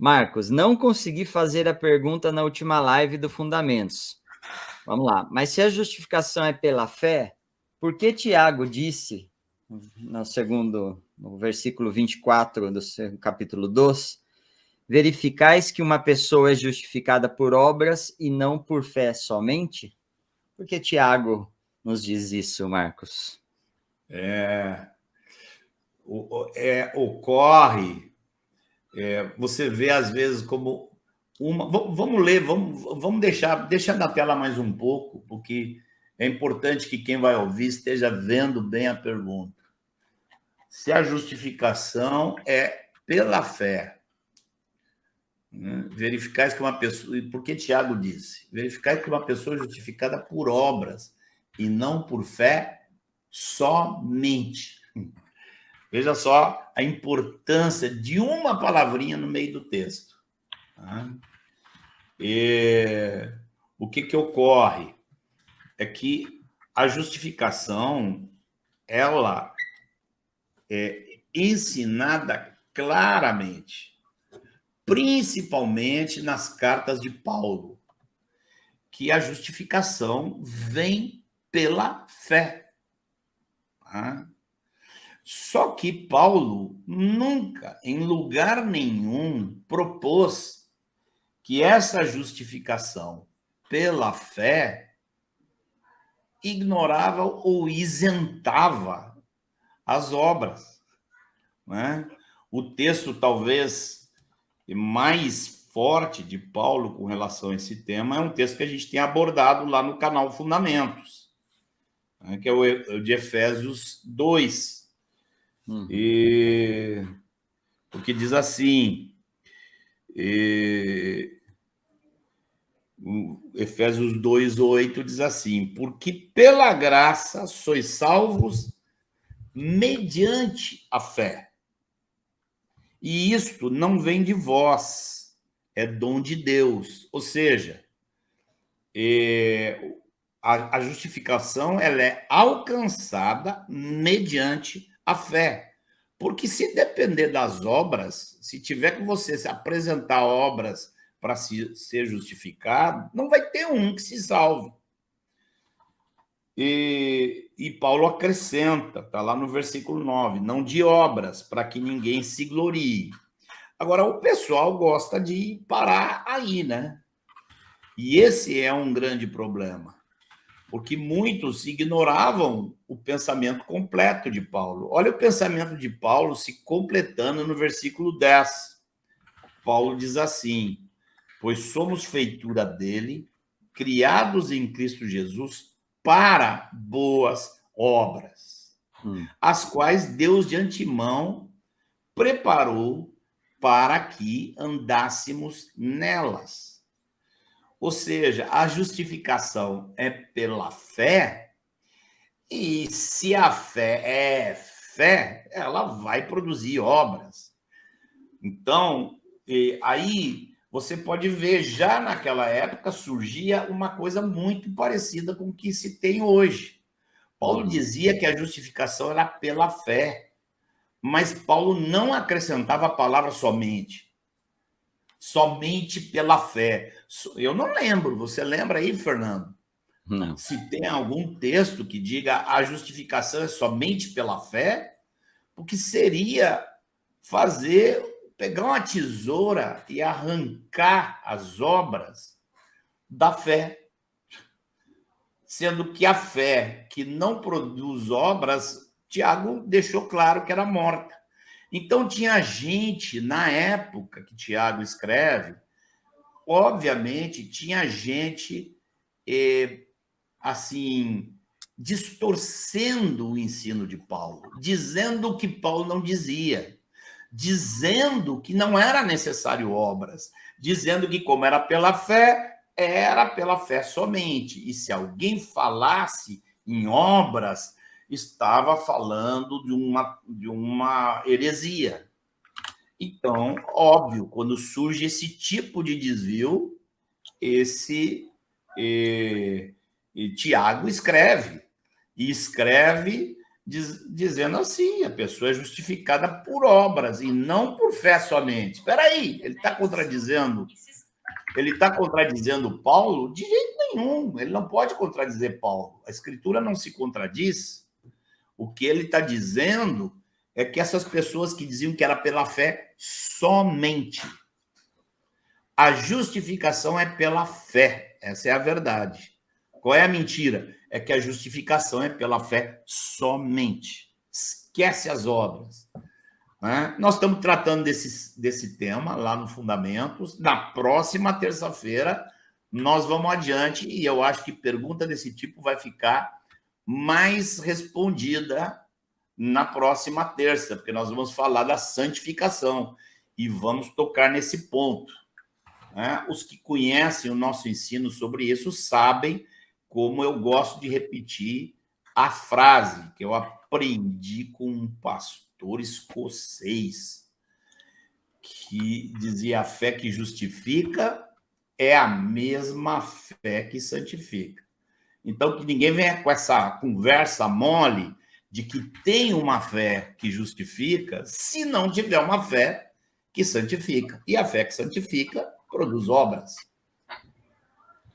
Marcos, não consegui fazer a pergunta na última live do Fundamentos. Vamos lá. Mas se a justificação é pela fé, por que Tiago disse, no versículo 24 do capítulo 2, verificais que uma pessoa é justificada por obras e não por fé somente? Por que Tiago nos diz isso, Marcos? Ocorre, você vê às vezes como uma. Vamos ler, vamos deixar na tela mais um pouco, porque é importante que quem vai ouvir esteja vendo bem a pergunta. Se a justificação é pela fé, né? Verificais que uma pessoa. Por que Tiago disse? Verificais que uma pessoa é justificada por obras e não por fé somente. Veja só a importância de uma palavrinha no meio do texto. Tá? O que ocorre é que a justificação ela é ensinada claramente, principalmente nas cartas de Paulo, que a justificação vem pela fé. Tá? Só que Paulo nunca, em lugar nenhum, propôs que essa justificação pela fé ignorava ou isentava as obras. Né? O texto talvez mais forte de Paulo com relação a esse tema é um texto que a gente tem abordado lá no canal Fundamentos, né? Que é o de Efésios 2. O que diz assim, Efésios 2:8 diz assim: porque pela graça sois salvos mediante a fé. E isto não vem de vós, é dom de Deus. Ou seja, a justificação ela é alcançada mediante a fé. Porque se depender das obras, se tiver que você se apresentar obras para ser justificado, não vai ter um que se salve. E Paulo acrescenta, está lá no versículo 9, não de obras, para que ninguém se glorie. Agora, o pessoal gosta de parar aí, né? E esse é um grande problema, porque muitos ignoravam o pensamento completo de Paulo. Olha o pensamento de Paulo se completando no versículo 10. Paulo diz assim: pois somos feitura dele, criados em Cristo Jesus para boas obras, as quais Deus de antemão preparou para que andássemos nelas. Ou seja, a justificação é pela fé, e se a fé é fé, ela vai produzir obras. Então, aí você pode ver, já naquela época surgia uma coisa muito parecida com o que se tem hoje. Paulo dizia que a justificação era pela fé, mas Paulo não acrescentava a palavra somente. Somente pela fé. Eu não lembro, você lembra aí, Fernando? Não. Se tem algum texto que diga a justificação é somente pela fé, porque seria pegar uma tesoura e arrancar as obras da fé. Sendo que a fé que não produz obras, Tiago deixou claro que era morta. Então, tinha gente, na época que Tiago escreve, obviamente, tinha gente, assim, distorcendo o ensino de Paulo, dizendo o que Paulo não dizia, dizendo que não era necessário obras, dizendo que, como era pela fé somente. E se alguém falasse em obras, estava falando de uma heresia. Então, óbvio, quando surge esse tipo de desvio, Tiago escreve dizendo assim, a pessoa é justificada por obras e não por fé somente. Espera aí, ele está contradizendo Paulo? De jeito nenhum, ele não pode contradizer Paulo. A Escritura não se contradiz. O que ele está dizendo é que essas pessoas que diziam que era pela fé somente. A justificação é pela fé, essa é a verdade. Qual é a mentira? É que a justificação é pela fé somente. Esquece as obras. Né? Nós estamos tratando desse tema lá no Fundamentos. Na próxima terça-feira, nós vamos adiante e eu acho que pergunta desse tipo vai ficar mais respondida na próxima terça, porque nós vamos falar da santificação e vamos tocar nesse ponto. Né? Os que conhecem o nosso ensino sobre isso sabem como eu gosto de repetir a frase que eu aprendi com um pastor escocês, que dizia: a fé que justifica é a mesma fé que santifica. Então, que ninguém venha com essa conversa mole de que tem uma fé que justifica se não tiver uma fé que santifica. E a fé que santifica produz obras.